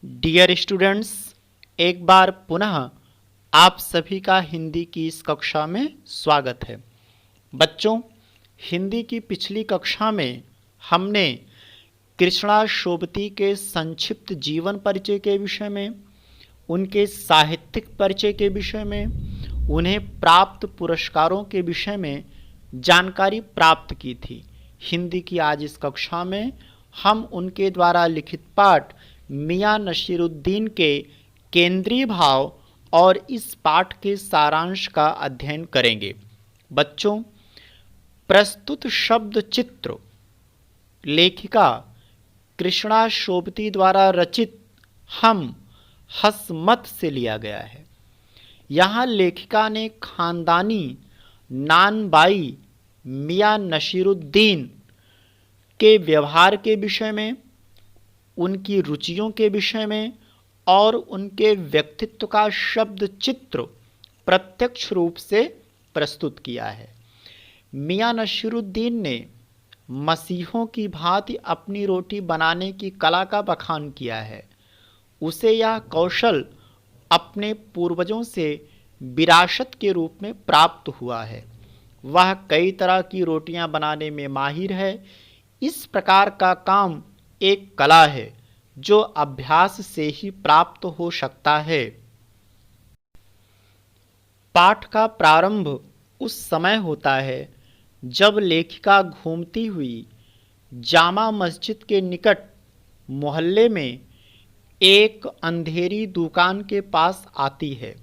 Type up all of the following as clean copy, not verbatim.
Dear students, एक बार पुनः आप सभी का हिंदी की इस कक्षा में स्वागत है। बच्चों, हिंदी की पिछली कक्षा में हमने कृष्णा शोभती के संक्षिप्त जीवन परिचय के विषय में, उनके साहित्यिक परिचय के विषय में, उन्हें प्राप्त पुरस्कारों के विषय में जानकारी प्राप्त की थी। हिंदी की आज इस कक्षा में हम उनके द्वारा लिखित पाठ मियां नसीरुद्दीन के केंद्रीय भाव और इस पाठ के सारांश का अध्ययन करेंगे। बच्चों, प्रस्तुत शब्द चित्र लेखिका कृष्णा शोभती द्वारा रचित हम हसमत से लिया गया है। यहाँ लेखिका ने खानदानी नानबाई मियां नसीरुद्दीन के व्यवहार के विषय में, उनकी रुचियों के विषय में और उनके व्यक्तित्व का शब्द चित्र प्रत्यक्ष रूप से प्रस्तुत किया है। मियां नसीरुद्दीन ने मसीहों की भांति अपनी रोटी बनाने की कला का बखान किया है। उसे यह कौशल अपने पूर्वजों से विरासत के रूप में प्राप्त हुआ है। वह कई तरह की रोटियां बनाने में माहिर है। इस प्रकार का काम एक कला है जो अभ्यास से ही प्राप्त हो सकता है। पाठ का प्रारंभ उस समय होता है जब लेखिका घूमती हुई जामा मस्जिद के निकट मोहल्ले में एक अंधेरी दुकान के पास आती है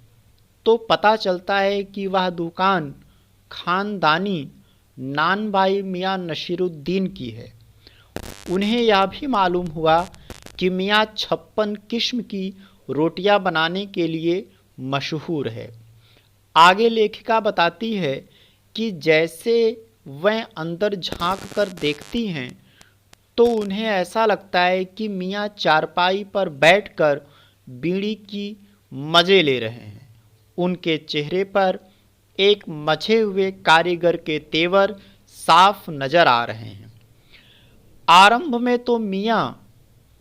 तो पता चलता है कि वह दुकान खानदानी नानबाई मियां नसीरुद्दीन की है। उन्हें यह भी मालूम हुआ कि मियां 56 किस्म की रोटियां बनाने के लिए मशहूर है। आगे लेखिका बताती है कि जैसे वह अंदर झांक कर देखती हैं तो उन्हें ऐसा लगता है कि मियां चारपाई पर बैठकर बीड़ी की मज़े ले रहे हैं। उनके चेहरे पर एक मचे हुए कारीगर के तेवर साफ नजर आ रहे हैं। आरंभ में तो मियां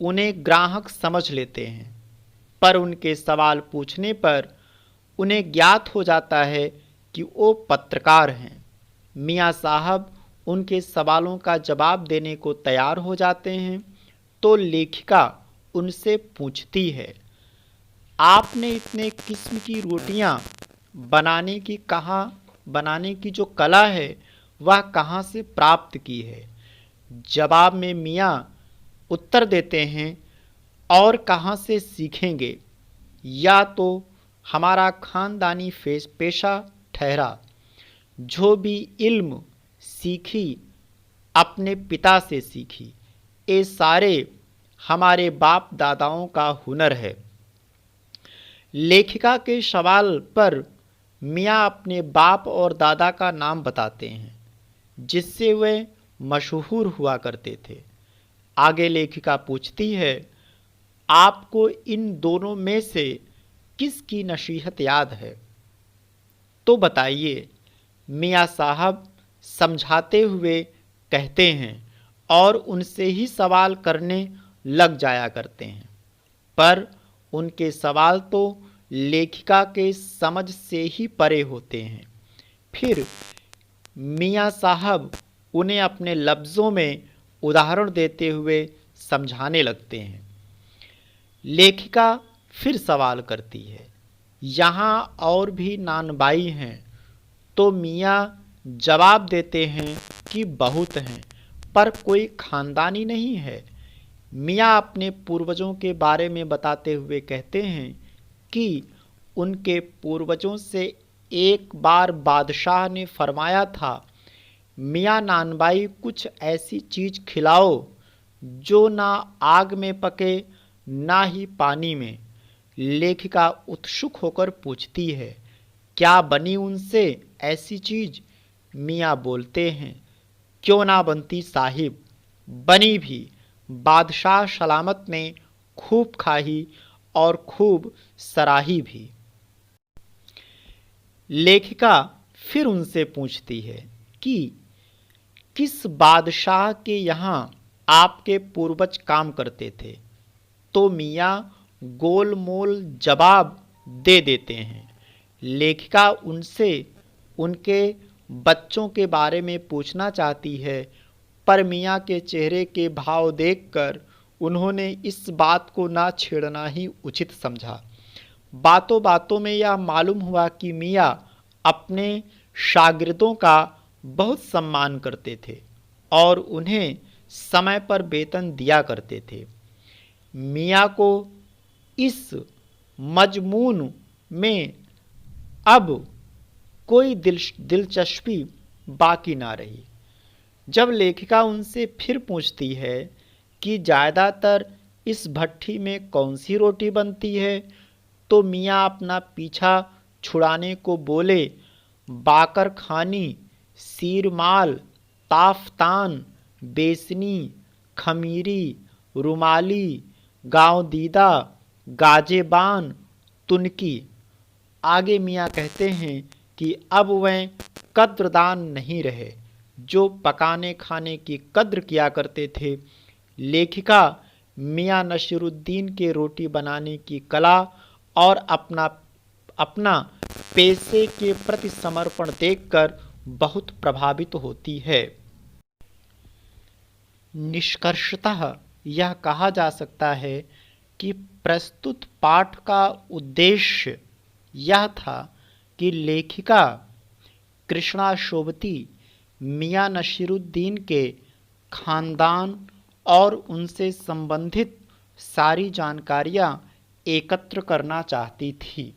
उन्हें ग्राहक समझ लेते हैं, पर उनके सवाल पूछने पर उन्हें ज्ञात हो जाता है कि वो पत्रकार हैं। मियां साहब उनके सवालों का जवाब देने को तैयार हो जाते हैं तो लेखिका उनसे पूछती है, आपने इतने किस्म की रोटियां बनाने की जो कला है वह कहाँ से प्राप्त की है। जवाब में मियां उत्तर देते हैं, और कहाँ से सीखेंगे, या तो हमारा खानदानी पेशा ठहरा। जो भी इल्म सीखी अपने पिता से सीखी। ये सारे हमारे बाप दादाओं का हुनर है। लेखिका के सवाल पर मियां अपने बाप और दादा का नाम बताते हैं जिससे वे मशहूर हुआ करते थे। आगे लेखिका पूछती है, आपको इन दोनों में से किसकी नसीहत याद है तो बताइए। मियां साहब समझाते हुए कहते हैं और उनसे ही सवाल करने लग जाया करते हैं, पर उनके सवाल तो लेखिका के समझ से ही परे होते हैं। फिर मियां साहब उन्हें अपने लफ्ज़ों में उदाहरण देते हुए समझाने लगते हैं। लेखिका फिर सवाल करती है, यहाँ और भी नानबाई हैं तो मियां जवाब देते हैं कि बहुत हैं, पर कोई खानदानी नहीं है। मियां अपने पूर्वजों के बारे में बताते हुए कहते हैं कि उनके पूर्वजों से एक बार बादशाह ने फरमाया था, मियां नानबाई कुछ ऐसी चीज़ खिलाओ जो ना आग में पके ना ही पानी में। लेखिका उत्सुक होकर पूछती है, क्या बनी उनसे ऐसी चीज़। मियां बोलते हैं, क्यों ना बनती साहिब, बनी भी। बादशाह सलामत ने खूब खाही और खूब सराही भी। लेखिका फिर उनसे पूछती है कि किस बादशाह के यहाँ आपके पूर्वज काम करते थे तो मियां गोलमोल जवाब दे देते हैं। लेखिका उनसे उनके बच्चों के बारे में पूछना चाहती है, पर मियाँ के चेहरे के भाव देखकर उन्होंने इस बात को ना छेड़ना ही उचित समझा। बातों बातों में यह मालूम हुआ कि मियाँ अपने शागिर्दों का बहुत सम्मान करते थे और उन्हें समय पर वेतन दिया करते थे। मियाँ को इस मजमून में अब कोई दिलचस्पी बाकी ना रही। जब लेखिका उनसे फिर पूछती है कि ज़्यादातर इस भट्ठी में कौन सी रोटी बनती है, तो मियाँ अपना पीछा छुड़ाने को बोले, बाकर खानी, सीरमाल, ताफ्तान, बेसनी, खमीरी, रुमाली, गाँव दीदा, गाजेबान, तुनकी। आगे मियाँ कहते हैं कि अब वह कद्रदान नहीं रहे जो पकाने खाने की कद्र किया करते थे। लेखिका मियाँ नसीरुद्दीन के रोटी बनाने की कला और अपना पेशे के प्रति समर्पण देखकर बहुत प्रभावित होती है। निष्कर्षतः यह कहा जा सकता है कि प्रस्तुत पाठ का उद्देश्य यह था कि लेखिका कृष्णा शोभती मियाँ नसीरुद्दीन के खानदान और उनसे संबंधित सारी जानकारियाँ एकत्र करना चाहती थी।